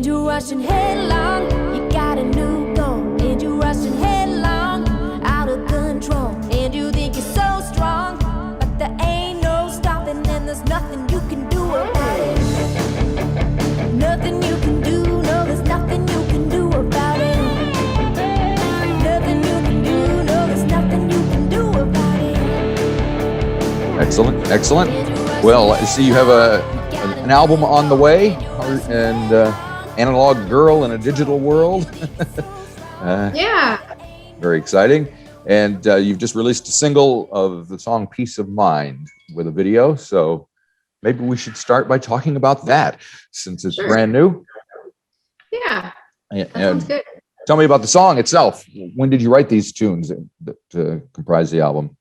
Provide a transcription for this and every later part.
and you're rushing headlong. You got a new goal, and you're rushing headlong, out of control, and you think you're so strong, but there ain't no stopping, and there's nothing you can do about it. Nothing you can do, no, there's nothing you can do about it. Nothing you can do, no, there's nothing you can do about it. Excellent, excellent. Well, I see you have an album on the way, and Analog Girl in a Digital World. Yeah. Very exciting. And you've just released a single of the song Peace of Mind with a video. So maybe we should start by talking about that since it's brand new. Yeah. And sounds good. Tell me about the song itself. When did you write these tunes to comprise the album?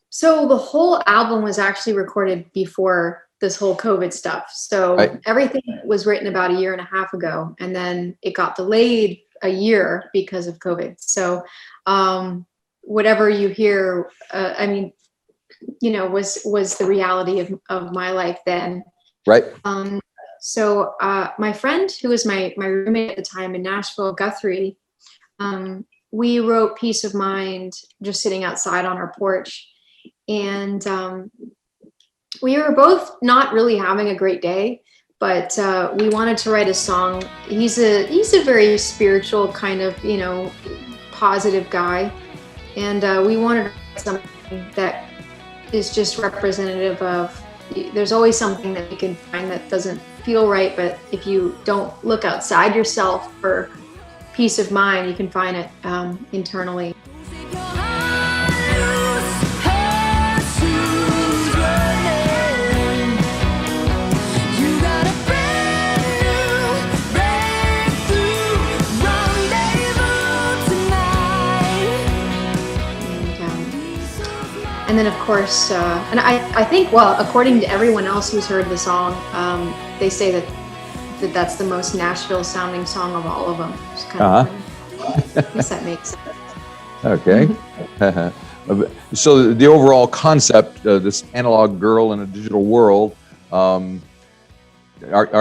So the whole album was actually recorded before this whole COVID stuff. So everything was written about a year and a half ago, and then it got delayed a year because of COVID. So whatever you hear, was the reality of my life then. Right. So my friend, who was my roommate at the time in Nashville, Guthrie, we wrote Peace of Mind just sitting outside on our porch. And we were both not really having a great day, but we wanted to write a song. He's a very spiritual kind of, positive guy. And we wanted to write something that is just representative of, there's always something that you can find that doesn't feel right, but if you don't look outside yourself for peace of mind, you can find it internally. And then, of course, and I think, well, according to everyone else who's heard the song, they say that that's the most Nashville-sounding song of all of them. It's kind of funny. I guess that makes sense. Okay. So the overall concept, this analog girl in a digital world, are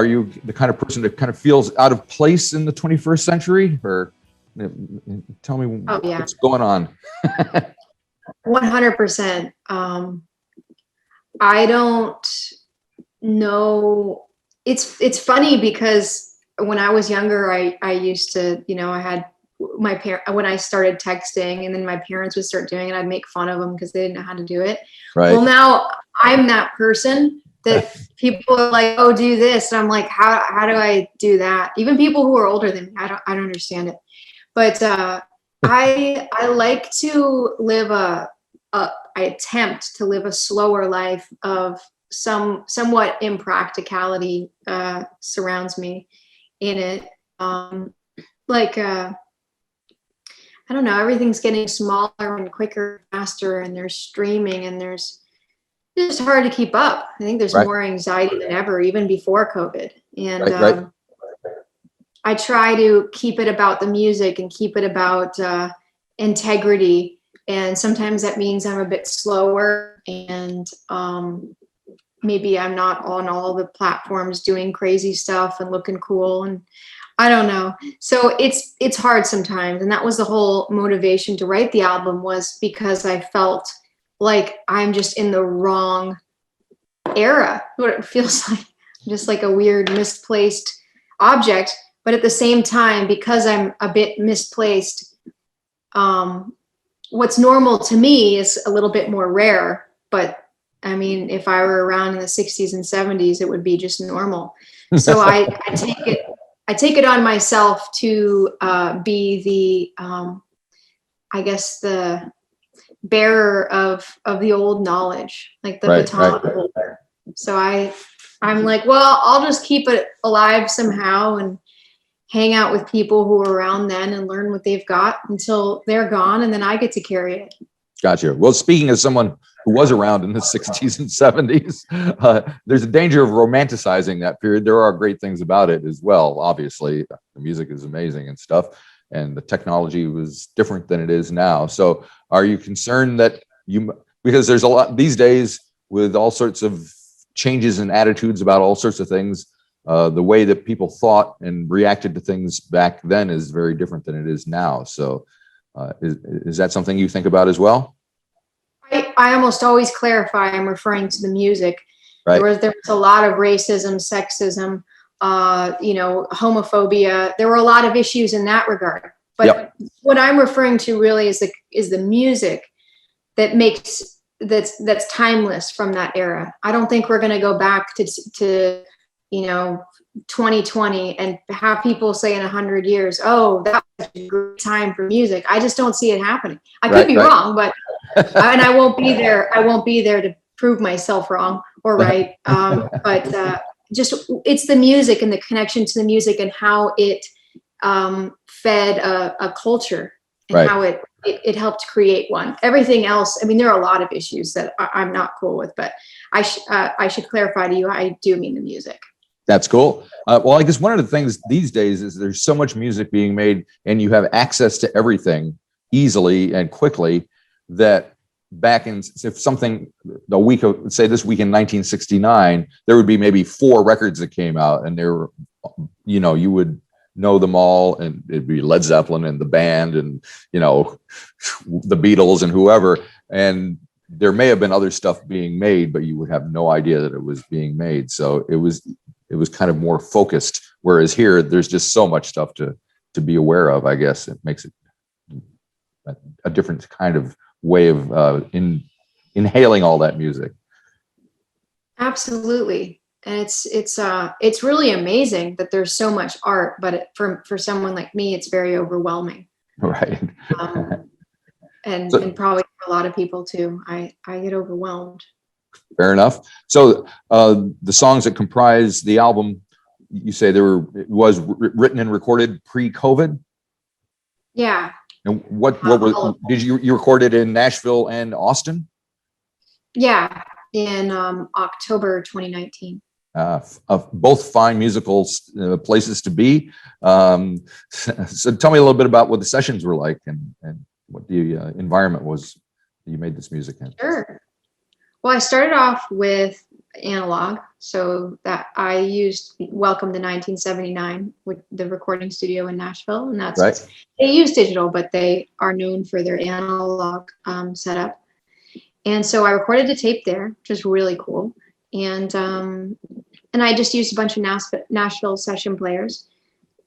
you the kind of person that kind of feels out of place in the 21st century? Or tell me what's going on. 100%. I don't know. It's funny because when I was younger, I used to, I had my when I started texting, and then my parents would start doing it, I'd make fun of them because they didn't know how to do it. Right. Well, now I'm that person that people are like, oh, do this. And I'm like, how do I do that? Even people who are older than me, I don't understand it. But I like to live I attempt to live a slower life of somewhat impracticality surrounds me in it. I don't know, everything's getting smaller and quicker, faster, and there's streaming, and it's just hard to keep up. I think there's more anxiety than ever, even before COVID. And I try to keep it about the music and keep it about integrity. And sometimes that means I'm a bit slower, and maybe I'm not on all the platforms doing crazy stuff and looking cool, and I don't know. So it's hard sometimes. And that was the whole motivation to write the album, was because I felt like I'm just in the wrong era, what it feels like, just like a weird misplaced object. But at the same time, because I'm a bit misplaced, what's normal to me is a little bit more rare. But I mean, if I were around in the 60s and 70s, it would be just normal. So I take it on myself to be the, I guess, the bearer of the old knowledge, like the baton holder. So I'm like, well, I'll just keep it alive somehow and hang out with people who were around then and learn what they've got until they're gone, and then I get to carry it. Gotcha. Well, speaking as someone who was around in the 60s and 70s, there's a danger of romanticizing that period. There are great things about it as well. Obviously, the music is amazing and stuff, and the technology was different than it is now. So are you concerned that because there's a lot these days with all sorts of changes in attitudes about all sorts of things, the way that people thought and reacted to things back then is very different than it is now. So is that something you think about as well? I almost always clarify I'm referring to the music. Right. There was a lot of racism, sexism, homophobia. There were a lot of issues in that regard. But yep. What I'm referring to really is the music that's timeless from that era. I don't think we're going to go back to 2020 and have people say in 100 years, oh, that was a great time for music. I just don't see it happening. I could be wrong, but and I won't be there. I won't be there to prove myself wrong or right. But it's the music and the connection to the music and how it fed a culture and how it helped create one. Everything else, I mean, there are a lot of issues that I'm not cool with, but I should clarify to you, I do mean the music. That's cool. Well, I guess one of the things these days is there's so much music being made and you have access to everything easily and quickly that back in, if something the week of, say this week in 1969, there would be maybe 4 records that came out and there were, you would know them all, and it'd be Led Zeppelin and the band and the Beatles and whoever, and there may have been other stuff being made, but you would have no idea that it was being made. So it was kind of more focused, whereas here there's just so much stuff to be aware of. I guess it makes it a different kind of way of inhaling all that music. Absolutely. And it's really amazing that there's so much art, but for someone like me, it's very overwhelming. Right. And probably for a lot of people too. I get overwhelmed. Fair enough. So the songs that comprise the album, you say it was written and recorded pre-COVID? Yeah. And what did you recorded in Nashville and Austin? Yeah, in October 2019. Both fine musical places to be. So tell me a little bit about what the sessions were like and what the environment was that you made this music in. Sure. Well, I started off with Analogue, so that I used Welcome to 1979 with the recording studio in Nashville, and that's right. They use digital, but they are known for their analog setup. And so I recorded a tape there, which is really cool. And I just used a bunch of Nashville session players,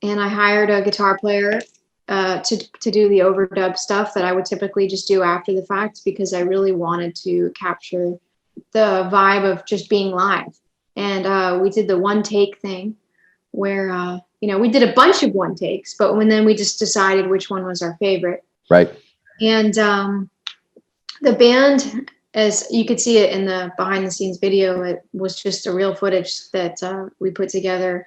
and I hired a guitar player to do the overdub stuff that I would typically just do after the fact, because I really wanted to capture the vibe of just being live. And we did the one take thing where we did a bunch of one takes, but then we just decided which one was our favorite. Right. And the band, as you could see it in the behind the scenes video, it was just a real footage that we put together.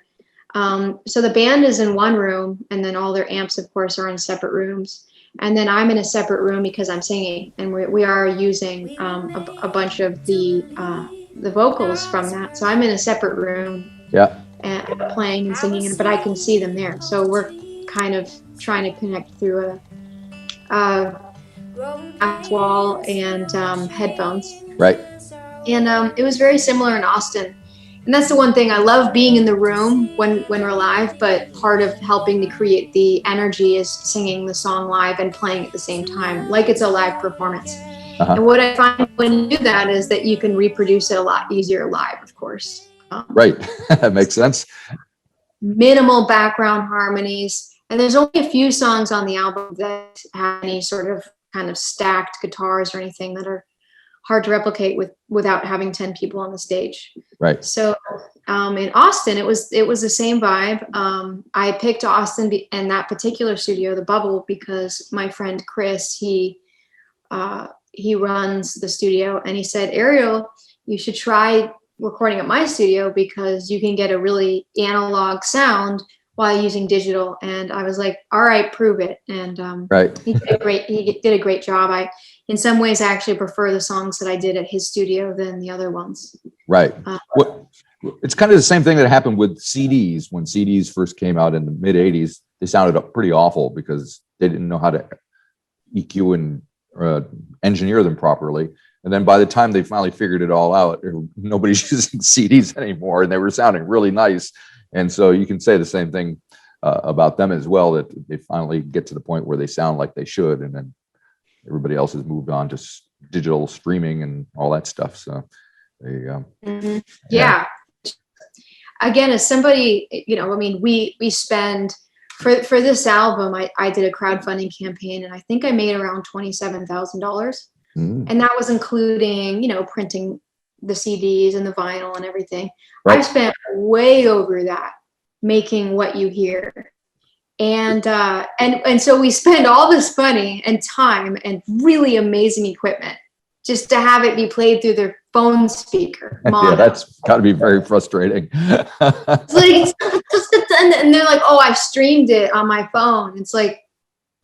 So the band is in one room, and then all their amps, of course, are in separate rooms. And then I'm in a separate room because I'm singing, and we are using a bunch of the vocals from that. So I'm in a separate room, and playing and singing, but I can see them there. So we're kind of trying to connect through a wall and headphones. Right. And it was very similar in Austin. And that's the one thing I love, being in the room when we're live, but part of helping to create the energy is singing the song live and playing at the same time, like it's a live performance. Uh-huh. And what I find when you do that is that you can reproduce it a lot easier live, of course. Right. That makes sense. Minimal background harmonies. And there's only a few songs on the album that have any sort of kind of stacked guitars or anything that are hard to replicate without having 10 people on the stage. Right. So in Austin, it was the same vibe. I picked Austin and that particular studio, the Bubble, because my friend Chris, he runs the studio, and he said, Arielle, you should try recording at my studio because you can get a really analog sound while using digital. And I was like, all right, prove it. And right. He did a great job. In some ways, I actually prefer the songs that I did at his studio than the other ones. Right. It's kind of the same thing that happened with CDs. When CDs first came out in the mid 80s, they sounded pretty awful because they didn't know how to EQ and engineer them properly. And then by the time they finally figured it all out, nobody's using CDs anymore, and they were sounding really nice. And so you can say the same thing about them as well, that they finally get to the point where they sound like they should, and then everybody else has moved on to digital streaming and all that stuff. So there you go. Mm-hmm. Yeah. Again, as somebody, I mean, we spend for this album, I did a crowdfunding campaign, and I think I made around $27,000. And that was including, printing the CDs and the vinyl and everything. Right. I spent way over that making what you hear. And so we spend all this money and time and really amazing equipment just to have it be played through their phone speaker. Yeah, that's got to be very frustrating. It's like, and they're like, oh, I streamed it on my phone. It's like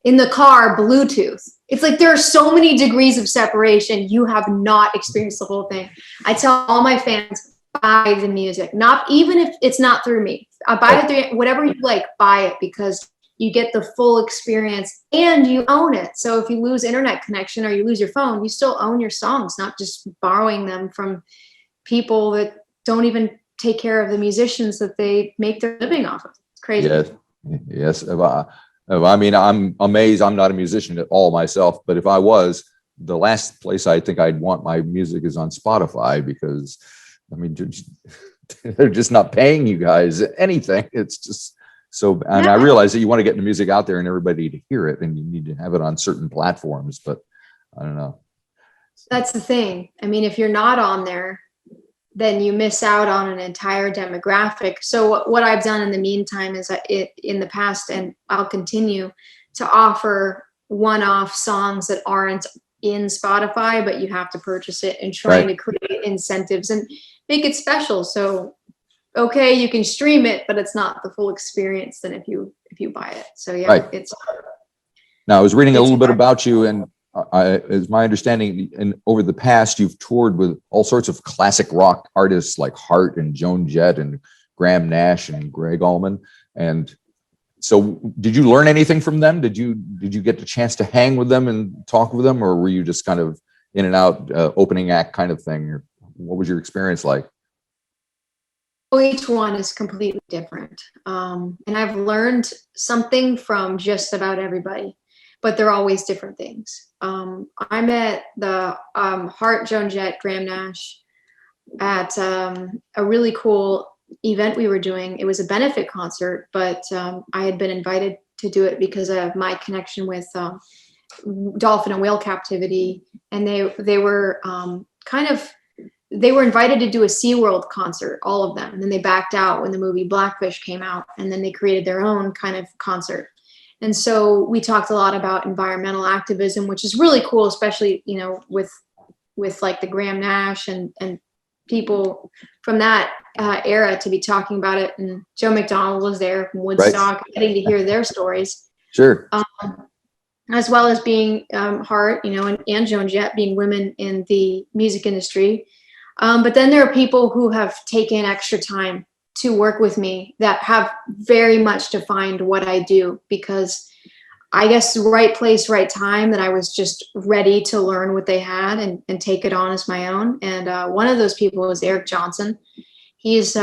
in the car, Bluetooth. It's like there are so many degrees of separation. You have not experienced the whole thing. I tell all my fans, buy the music, not even if it's not through me. Buy it through whatever you like, buy it, because you get the full experience and you own it. So if you lose internet connection or you lose your phone, you still own your songs, not just borrowing them from people that don't even take care of the musicians that they make their living off of. It's crazy. Yes. I mean, I'm amazed. I'm not a musician at all myself, but if I was, the last place I think I'd want my music is on Spotify, because I mean, they're just not paying you guys anything. It's just so, and I realize that you want to get the music out there and everybody to hear it, and you need to have it on certain platforms, but I don't know. That's the thing. I mean, if you're not on there, then you miss out on an entire demographic. So what I've done in the meantime is in the past, and I'll continue to offer one-off songs that aren't in Spotify, but you have to purchase it, and trying to create incentives and make it special. So, okay, you can stream it, but it's not the full experience than if you buy it. So yeah, it's. Now I was reading a little bit about you, and as my understanding, and over the past, you've toured with all sorts of classic rock artists like Hart and Joan Jett and Graham Nash and Greg Allman. And so did you learn anything from them? Did you get the chance to hang with them and talk with them, or were you just kind of in and out opening act kind of thing? Or what was your experience like? Well, each one is completely different. And I've learned something from just about everybody, but they're always different things. I met the Hart, Joan Jett, Graham Nash at a really cool event we were doing. It was a benefit concert, but I had been invited to do it because of my connection with dolphin and whale captivity. And they were they were invited to do a SeaWorld concert, all of them. And then they backed out when the movie Blackfish came out, and then they created their own kind of concert. And so we talked a lot about environmental activism, which is really cool, especially, with like the Graham Nash and people from that era to be talking about it. And Joe McDonald was there from Woodstock, getting to hear their stories. Sure. As well as being Hart, and Joan Jett being women in the music industry. But then there are people who have taken extra time to work with me that have very much defined what I do, because I guess the right place, right time, that I was just ready to learn what they had and take it on as my own. And one of those people was Eric Johnson. He's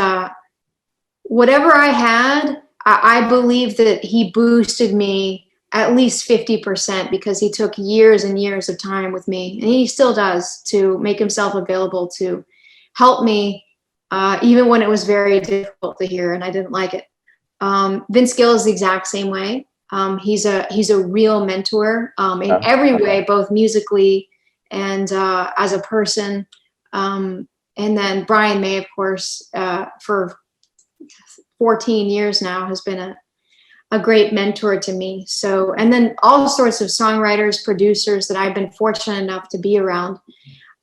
whatever I had, I believe that he boosted me at least 50%, because he took years and years of time with me, and he still does, to make himself available to help me, even when it was very difficult to hear and I didn't like it. Vince Gill is the exact same way. He's a real mentor in every way, both musically and as a person. And then Brian May, of course, for 14 years now, has been a great mentor to me. So, and then all sorts of songwriters, producers that I've been fortunate enough to be around.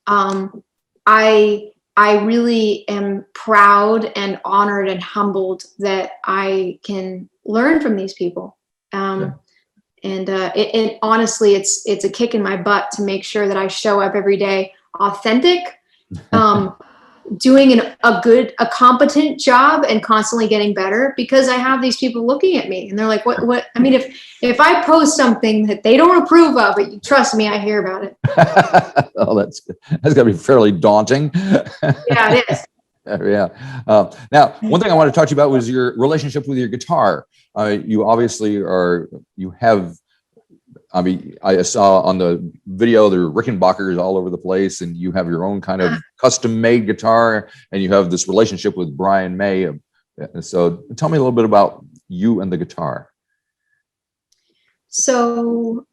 I really am proud and honored and humbled that I can learn from these people. And honestly, it's a kick in my butt to make sure that I show up every day authentic, doing a competent job and constantly getting better, because I have these people looking at me and they're like, what, I mean, if I post something that they don't approve of, but trust me, I hear about it. Oh, that's gotta be fairly daunting. Yeah, it is. Yeah. Now, one thing I want to talk to you about was your relationship with your guitar. You obviously you have, I mean, I saw on the video, there are Rickenbackers all over the place, and you have your own kind of custom made guitar, and you have this relationship with Brian May. So tell me a little bit about you and the guitar. So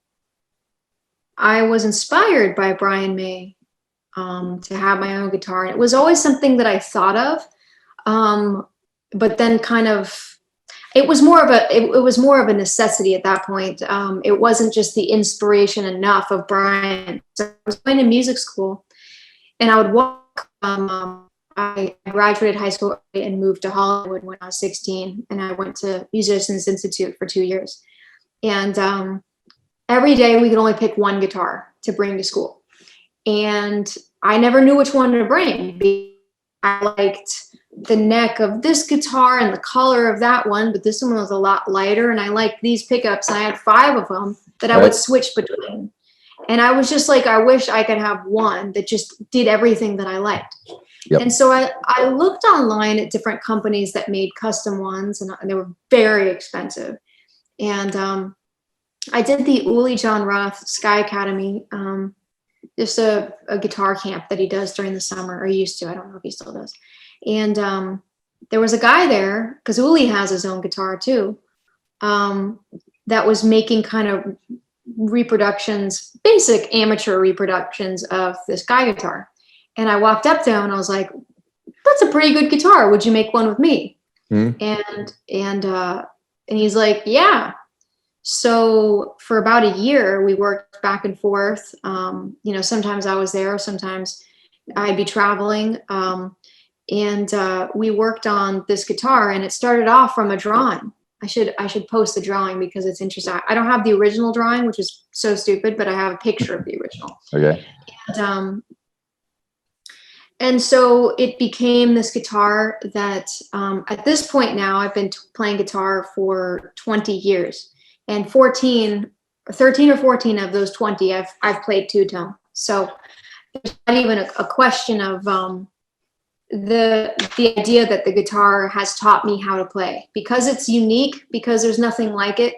I was inspired by Brian May to have my own guitar. It was always something that I thought of, but then kind of, it was more of a necessity at that point. It wasn't just the inspiration enough of Brian. So I was going to music school, and I would walk. I graduated high school and moved to Hollywood when I was 16, and I went to Musicians Institute for 2 years. And every day we could only pick one guitar to bring to school, and I never knew which one to bring. I liked the neck of this guitar and the color of that one, but this one was a lot lighter, and I liked these pickups, and I had 5 of them that I would switch between. And I was just like, I wish I could have one that just did everything that I liked. Yep. And so I looked online at different companies that made custom ones, and they were very expensive. And I did the Uli John Roth Sky Academy, just a guitar camp that he does during the summer, or he used to. I don't know if he still does. And there was a guy there, because Uli has his own guitar too, that was making kind of reproductions, basic amateur reproductions of this Sky guitar. And I walked up to him and I was like, "That's a pretty good guitar. Would you make one with me?" And he's like, "Yeah." So for about a year, we worked back and forth. Sometimes I was there, sometimes I'd be traveling. And we worked on this guitar, and it started off from a drawing. I should post the drawing because it's interesting. I don't have the original drawing, which is so stupid, but I have a picture of the original. Okay. And so it became this guitar that at this point now, I've been playing guitar for 20 years. And 13 or 14 of those 20, I've played two-tone. So there's not even a question of the idea that the guitar has taught me how to play, because it's unique, because there's nothing like it.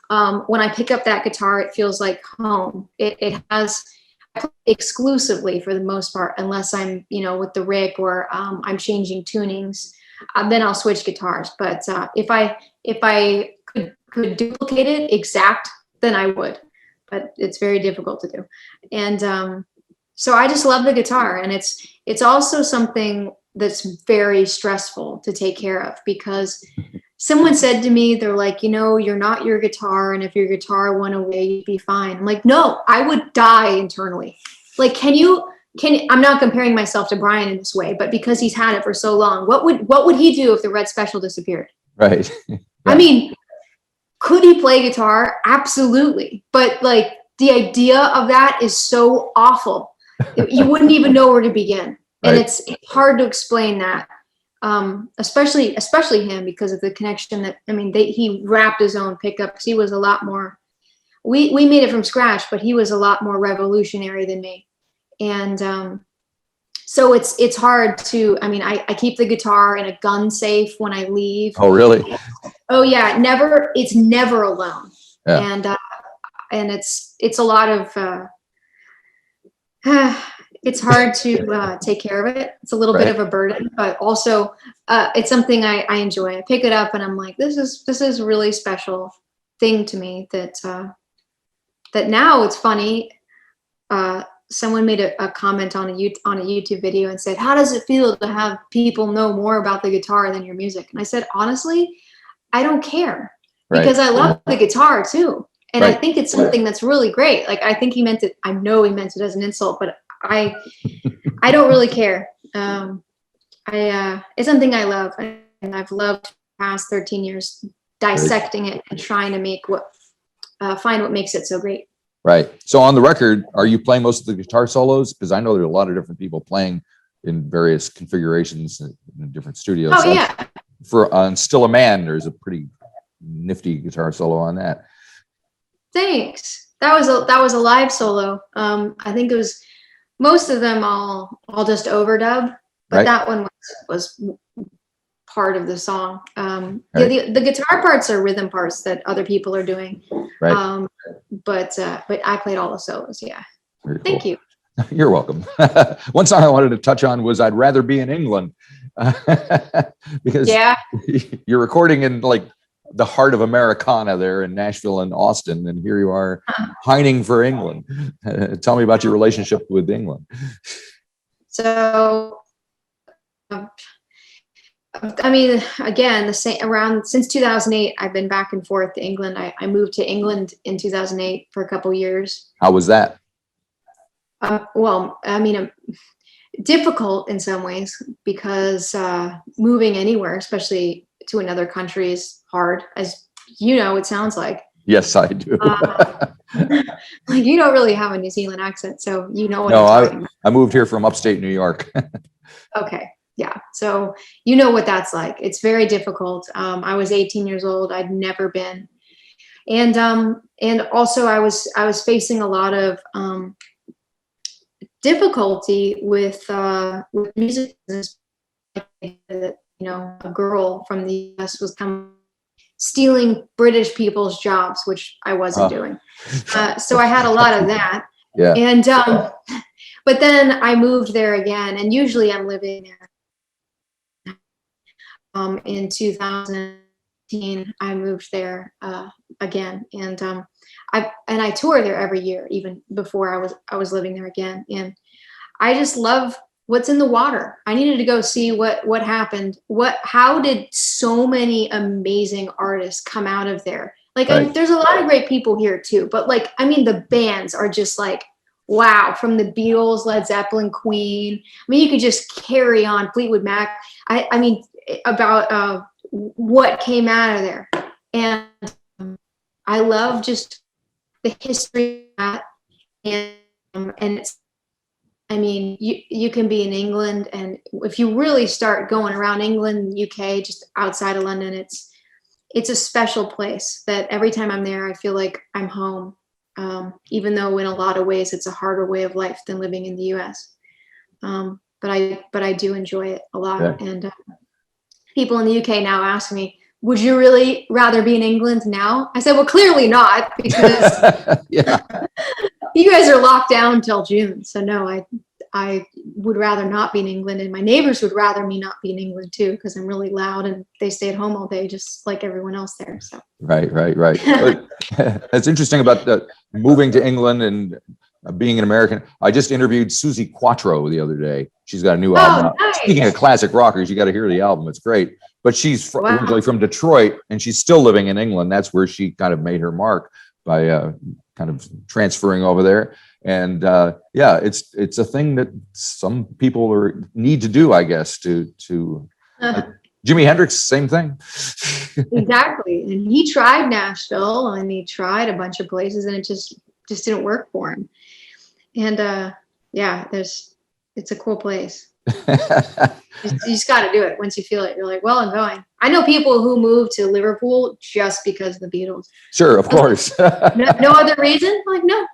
When I pick up that guitar, it feels like home. It has exclusively, for the most part, unless I'm with the Rick, or I'm changing tunings, then I'll switch guitars. But if I could duplicate it exact, then I would, but it's very difficult to do. And so I just love the guitar, and it's also something that's very stressful to take care of, because someone said to me, they're like, "You're not your guitar, and if your guitar went away, you'd be fine." I'm like, "No, I would die internally." Like, I'm not comparing myself to Brian in this way, but because he's had it for so long, what would he do if the Red Special disappeared? Right. Yeah. I mean, could he play guitar? Absolutely. But like, the idea of that is so awful. You wouldn't even know where to begin. And Right. it's hard to explain that. Especially him, because of the connection that, he wrapped his own pickups. He was a lot more, we made it from scratch, but he was a lot more revolutionary than me. And so it's hard to, I keep the guitar in a gun safe when I leave. Oh, really? Oh yeah. It's never alone. Yeah. And it's a lot of, it's hard to take care of it. It's a little bit of a burden, but also it's something I enjoy. I pick it up and I'm like, this is a really special thing to me, that now it's funny. Someone made a comment on a YouTube video and said, "How does it feel to have people know more about the guitar than your music?" And I said, honestly, I don't care, because I love the guitar too. And I think it's something that's really great. Like, I think he meant it. I know he meant it as an insult, but I don't really care. It's something I love, and I've loved the past 13 years dissecting it and trying to find what makes it so great. Right. So on the record, are you playing most of the guitar solos? Because I know there are a lot of different people playing in various configurations in different studios. Oh, yeah. For on Still a Man, there's a pretty nifty guitar solo on that. Thanks. That was a live solo. I think it was, most of them I'll just overdub. but Right. that one was part of the song. Right. The guitar parts are rhythm parts that other people are doing. Right. But I played all the solos. Yeah. Very cool. Thank you. You're welcome. One song I wanted to touch on was "I'd Rather Be in England," because Yeah. you're recording in like the heart of Americana there in Nashville and Austin, and here you are pining for England. Tell me about your relationship with England. So, I mean, again, the same around since 2008, I've been back and forth to England. I moved to England in 2008 for a couple years. How was that? Well, I mean, difficult in some ways because moving anywhere, especially to another country, is hard, as you know, it sounds like. Yes, I do. Like you don't really have a New Zealand accent, so you know what No, I'm talking about. I moved here from upstate New York. Okay. Yeah. So you know what that's like. It's very difficult. I was 18 years old. I'd never been. And also I was facing a lot of difficulty with music business. You know, a girl from the US was stealing British people's jobs, which I wasn't doing. So I had a lot of that. Yeah. And but then I moved there again, and usually I'm living there. In 2018, I moved there again, and I tour there every year, even before I was living there again. And I just love what's in the water. I needed to go see what happened. How did so many amazing artists come out of there? Like, Right. there's a lot of great people here too, but like, I mean, the bands are just like, wow, from the Beatles, Led Zeppelin, Queen. I mean, you could just carry on, Fleetwood Mac. I mean, about what came out of there. And I love just the history of that. And it's, I mean, you can be in England, and if you really start going around England, UK, just outside of London, it's a special place that every time I'm there, I feel like I'm home. Even though in a lot of ways it's a harder way of life than living in the US. But I do enjoy it a lot. Yeah. And people in the UK now ask me, would you really rather be in England now? I said, well, clearly not, because Yeah. you guys are locked down until June. So no, I would rather not be in England, and my neighbors would rather me not be in England too, because I'm really loud and they stay at home all day, just like everyone else there. So Right. It's interesting about the moving to England and being an American. I just interviewed Susie Quattro the other day. She's got a new album out. nice. Speaking of classic rockers, you got to hear the album. It's great. But she's Wow. originally from Detroit, and she's still living in England. That's where she kind of made her mark by kind of transferring over there. And yeah, it's a thing that some people need to do, I guess. To Jimi Hendrix, same thing. Exactly. And he tried Nashville, and he tried a bunch of places, and it just didn't work for him. And yeah, it's a cool place. You just got to do it. Once you feel it, you're like, well, I'm going. I know people who moved to Liverpool just because of the Beatles. Sure, of course. No other reason. I'm like, no.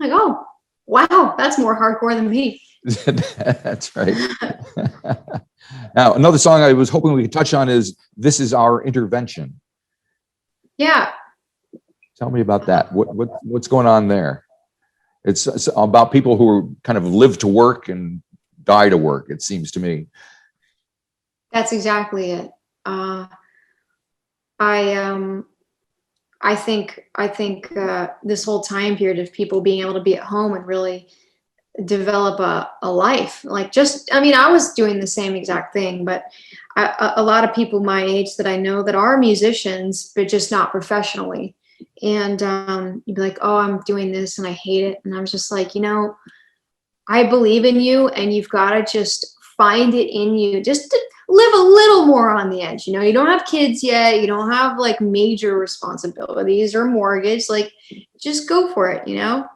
I'm like, oh, wow, that's more hardcore than me. That's right. Now, another song I was hoping we could touch on is "This Is Our Intervention." Yeah. Tell me about that. What's going on there? It's about people who kind of live to work and die to work, it seems to me. That's exactly it. I think this whole time period of people being able to be at home and really develop a life, like I was doing the same exact thing, but a lot of people my age that I know that are musicians, but just not professionally. And you'd be like, oh, I'm doing this and I hate it. And I'm just like, I believe in you, and you've got to just find it in you just to live a little more on the edge. You don't have kids yet. You don't have like major responsibilities or mortgage. Like, just go for it,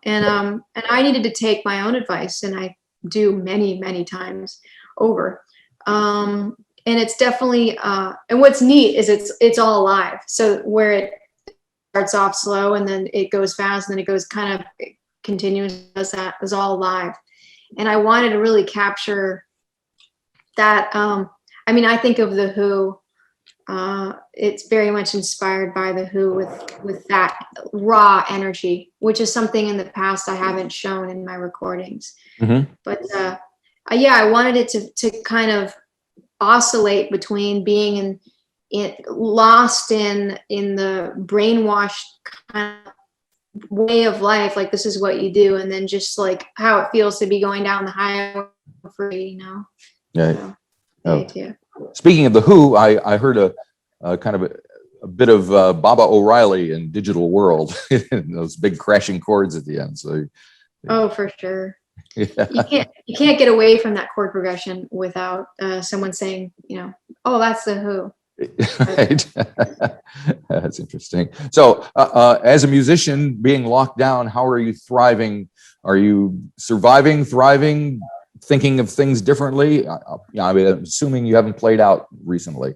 And I needed to take my own advice, and I do many, many times over. And it's definitely, and what's neat is it's all alive. So where it starts off slow and then it goes fast and then it goes kind of continuous, that is all live. And I wanted to really capture that, I mean, I think of the Who. It's very much inspired by the Who with that raw energy, which is something in the past I haven't shown in my recordings. Mm-hmm. But yeah, I wanted it to kind of oscillate between being lost in the brainwashed kind of way of life, like this is what you do, and then just like how it feels to be going down the highway for Yeah. So, Oh. yeah. Speaking of the Who, I heard a kind of a bit of Baba O'Reilly in Digital World, those big crashing chords at the end. So, Oh, for sure. yeah. You can't get away from that chord progression without someone saying, oh, that's the Who. Right. That's interesting. So, as a musician being locked down, how are you thriving? Are you surviving, thriving, thinking of things differently? I mean, I'm assuming you haven't played out recently.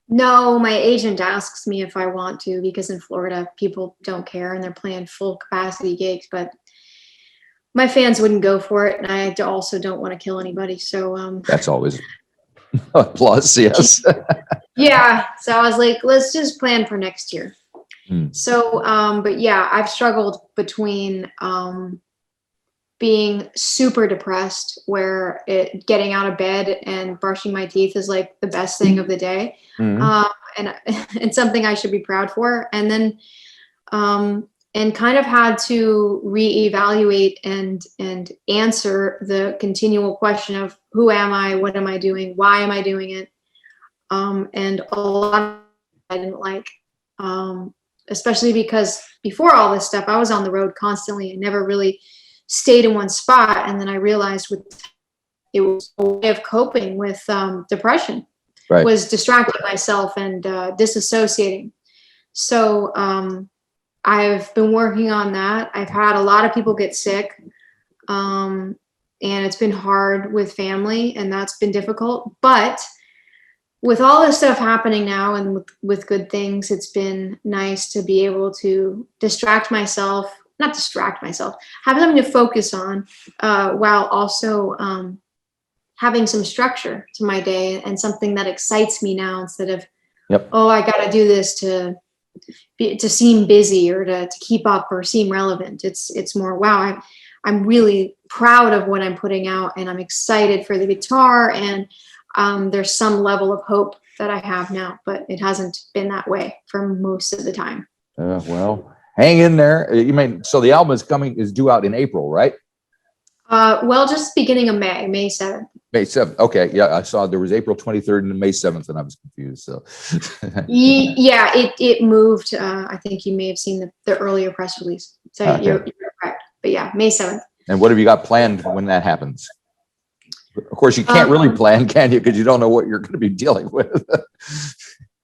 No, my agent asks me if I want to, because in Florida, people don't care and they're playing full capacity gigs, but my fans wouldn't go for it. And I also don't want to kill anybody. So That's always a plus, yes. yeah. So I was like, let's just plan for next year. So, but yeah, I've struggled between being super depressed, where getting out of bed and brushing my teeth is like the best thing of the day, and something I should be proud for. And then, and kind of had to reevaluate and answer the continual question of who am I, what am I doing, why am I doing it, and a lot I didn't like. Especially because before all this stuff, I was on the road constantly and never really stayed in one spot. And then I realized it was a way of coping with depression, Right. was distracting myself and disassociating. So I've been working on that. I've had a lot of people get sick, and it's been hard with family, and that's been difficult. But with all this stuff happening now and with good things, it's been nice to be able to not distract myself, have something to focus on, while also having some structure to my day and something that excites me now, instead of, oh, I got to do this to seem busy or to keep up or seem relevant. It's more, wow, I'm really proud of what I'm putting out, and I'm excited for the guitar, and there's some level of hope that I have now, but it hasn't been that way for most of the time. Well, hang in there. So the album is due out in April, right? Well, just beginning of May 7th. May 7th. Okay. Yeah. I saw there was April 23rd and May 7th, and I was confused. So Yeah, it moved. I think you may have seen the earlier press release. So Okay. you're correct. But yeah, May 7th. And what have you got planned when that happens? Of course, you can't really plan, can you? Because you don't know what you're going to be dealing with.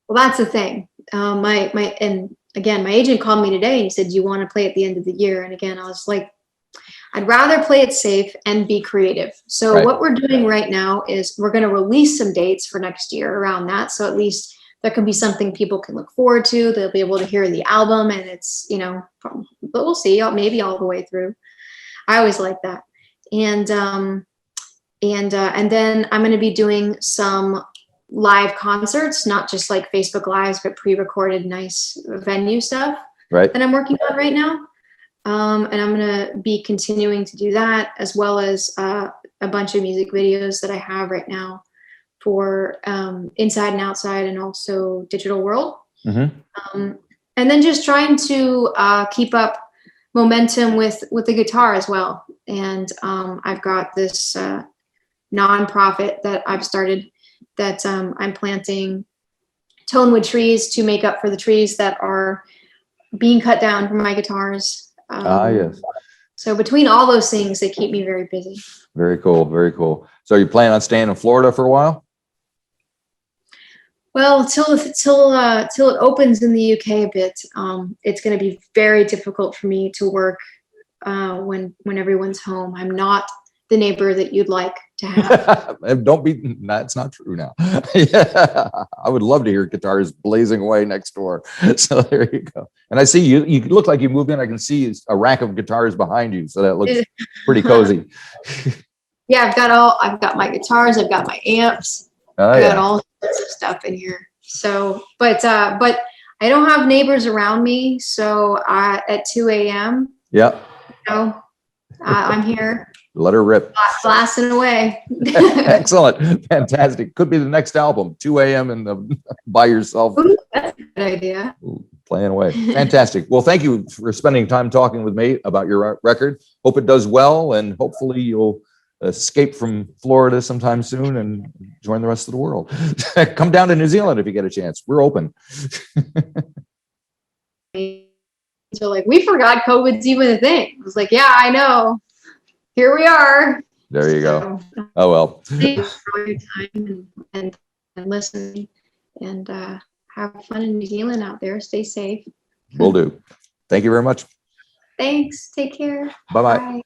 Well, that's the thing. And again, my agent called me today and he said, "Do you want to play at the end of the year?" And again, I was like, I'd rather play it safe and be creative. So Right. What we're doing right now is we're going to release some dates for next year around that. So at least there can be something people can look forward to. They'll be able to hear the album, and it's, but we'll see, maybe all the way through. I always like that. And then I'm going to be doing some live concerts, not just like Facebook Lives, but pre-recorded nice venue stuff Right. that I'm working on right now. And I'm going to be continuing to do that, as well as a bunch of music videos that I have right now for Inside and Outside, and also Digital World. Mm-hmm. And then just trying to keep up momentum with the guitar as well. And I've got this nonprofit that I've started that I'm planting tonewood trees to make up for the trees that are being cut down from my guitars. Yes. So between all those things, they keep me very busy. Very cool. Very cool. So you plan on staying in Florida for a while? Well, till it opens in the UK a bit, it's going to be very difficult for me to work when everyone's home. I'm not the neighbor that you'd like to have. That's not true now. Yeah, I would love to hear guitars blazing away next door. So there you go. And I see you look like you moved in. I can see a rack of guitars behind you. So that looks pretty cozy. Yeah, I've got my guitars, I've got my amps, Oh, I got yeah. all sorts of stuff in here. So, but I don't have neighbors around me. So at 2 a.m., Yeah. you know, I'm here Let her rip. blasting away. Excellent. Fantastic. Could be the next album, 2 a.m. and by yourself. Ooh, that's a good idea. Playing away. Fantastic. Well, thank you for spending time talking with me about your record. Hope it does well, and hopefully you'll escape from Florida sometime soon and join the rest of the world. Come down to New Zealand if you get a chance. We're open. So like, we forgot COVID's even a thing. I was like, yeah, I know. Here we are. There you go. So, Oh, well. thank you for your time and listening, and have fun in New Zealand out there. Stay safe. Will do. Thank you very much. Thanks. Take care. Bye-bye. Bye.